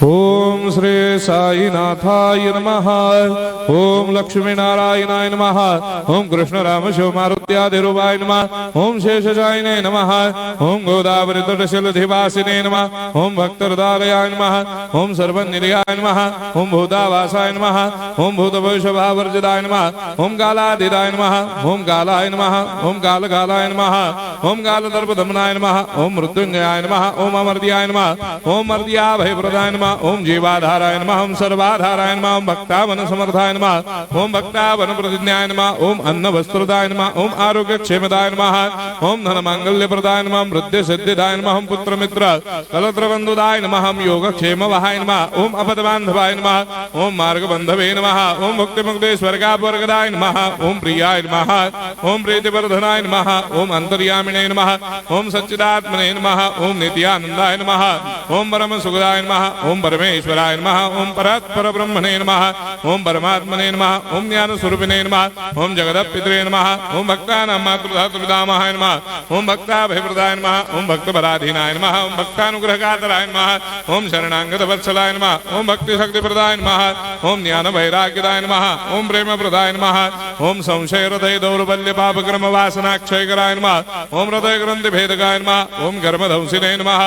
ओम श्री साईनाथाय नमः। ओम लक्ष्मी नारायणाय नमः। ओम कृष्ण राम शिव मारुत्यादिरूपाय नमः। ओम शेषशायिने नमः। ओम गोदावरी तटशिलधिवासिने नमः। ओम भक्तहृदयाय नमः। ओम सर्वनिलयाय नमः। ओम भूतावासाय नमः। ओम भूतभविष्यभावर्जिताय नमः। ओम कालाधीराय नमः। ओम कालाय नमः। ओम कालकालाय नमः। ओम कालदर्पदमनाय नमः। ओम मृत्युंजयाय नमः। ओम अमर्त्याय नमः। ओम मर्त्याभयप्रदाय नमः। ओम जीवाधाराय नमः। ओम सर्वाधाराय नमः। ओम भक्तावन समर्थाय नमः। ओम भक्तावन प्रतिज्ञाय नमः। ओम अन्न वस्त्रदाय नमः। ओम आरोग्य क्षेमदाय नमः। ओम धन मांगल्य प्रदाय नमः। ओम वृद्धि सिद्धिदाय नमः। ओम पुत्र मित्र कलत्र बंधुदाय नमः। ओम योग क्षेम वहाय नमः। ओम अपद बांधवाय नमः। ओम मार्ग बंधवे नमः। ओम मुक्ति मुक्ति स्वर्गापवर्गदाय नमः। ओम प्रियाय नमः। ओम प्रीतिवर्धनाय नमः। ओम अंतर्यामिने नमः। ओम सच्चिदात्मने नमः। ओम नित्यानंदाय नमः। ओम परम सुखदाय नमः। ओम परमेश्वराय नमः। ओम परात्पर ब्रह्मणे नमः। ओम परमात्मने नमः। ओम ज्ञान स्वरूपिणे नमः। ओम जगदपितरे नमः। ओम भक्तानां मातृधातुपितामहाय नमः। ओम भक्ताभयप्रदाय नमः। ओम भक्तपराधीनाय नमः। ओम भक्तानुग्रहकातराय नमः। ओम शरणागत वत्सलाय नमः। ओम भक्ति शक्ति प्रदाय नमः। ओम ज्ञान वैराग्यदाय नमः। ओम प्रेम प्रदाय नमः। ओम संशय हृदय दौर्बल्य पाप कर्म वासना क्षयकराय नमः। ओम हृदय ग्रंथि भेदकाय नमः। ओम कर्मधंसिने नमः।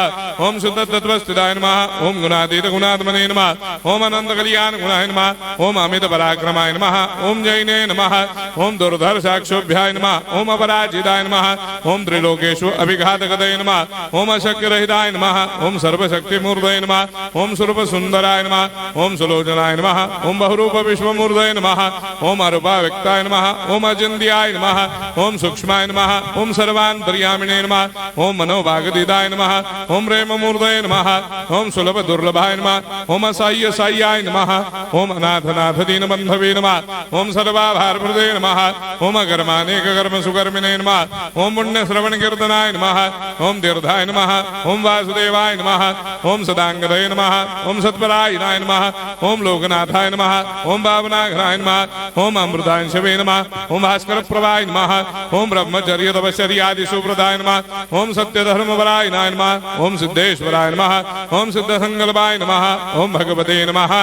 ओम शुद्ध तत्वस्थिताय नमः। ओम गुणातीत गुणात्मने नमः। ओम अनंत कल्याण गुणाय नमः। ओम अमित पराक्रमाय नमः। ओम जैने नमः। ओम दुर्धर्षाक्षोभ्याय नमः। ओम अपराजिताय नमः। ओम त्रिलोकेषु अभिघातगतये नमः। ओम अशक्य रहिताय नमः। ओम सर्वशक्ति मूर्तये नमः। ओम स्वरूप सुंदराय नमः। ओम सुलोचनाय नमः। ओम बहुरूप विश्वमूर्तये नमः। ओम अरूपाव्यक्ताय नमः। ओम अचिन्त्याय नमः। ओम सूक्ष्माय नमः। ओम सर्वान्तर्यामिणे नमः। ओम मनोभागदिताय नमः। ओम प्रेममूर्तये नमः। ओम सुलभ दुर्लभाय नमः। ओम असाय्य साय्याय नमः। ओम अनाथनाथ दीनबन्धवे नमः। ओम सर्वाभारप्रदे नमः। ओम अकर्मानेक कर्म सुकर्मिणे नमः। ओम पुण्य श्रवण कीर्तनाय नमः। ओम तीर्थाय नमः। ओम वासुदेवाय नमः। ओम सदांगदये नमः। ओम सत्परायणाय नमः। ओम लोकनाथाय नमः। ओम भावनाघ्नाय नमः। ओम अमृतांशवे नमः। ओम भास्कर प्रभाय नमः। ओम ब्रह्मचर्य तपश्चर्यादि सुप्रदाय नमः। ओम सत्यधर्मपरायणाय नमः। ओम सिद्धेश्वराय नमः। ओम सिद्धसंकल्पाय नमः। ओम भगवते नमः।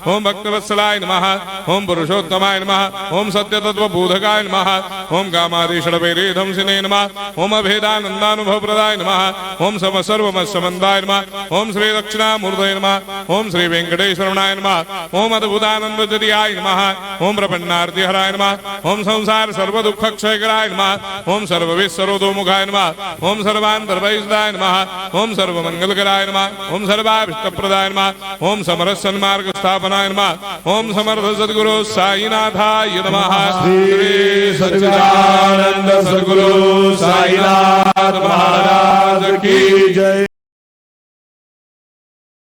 ओम भक्तवत्सलाय नमः। ओम पुरुषोत्तमाय नमः। ओम सत्यतत्त्वबोधकाय नमः। ओम कामादिषडवैरेधंसिने नमः। ओम अभेदानन्दानुभवप्रदाय नमः। ओम सर्वमस्समन्दाय नमः। ओम श्री दक्षिणामूर्तये नमः। ओम श्री वेंकटेश्वरनाय नमः। ओम अद्भुतानन्दजदियाय नमः। ओम प्रपन्नार्तिहराय नमः। ओम संसार सर्वदुःखक्षयकराय नमः। ओम सर्वविश्वरोधोमुखाय नमः। ओम सर्वान्तर्वैसदाय नमः। ओम सर्वमंगलकराय नमः। ओम सर्वाभिष्टप्रदाय नमः। ओम समरस सन्मार्ग स्थापनाय नमः। ओम समर्थ सद्गुरु साईनाथाय नमः। श्री सच्चिदानंद सद्गुरु साईनाथ महाराज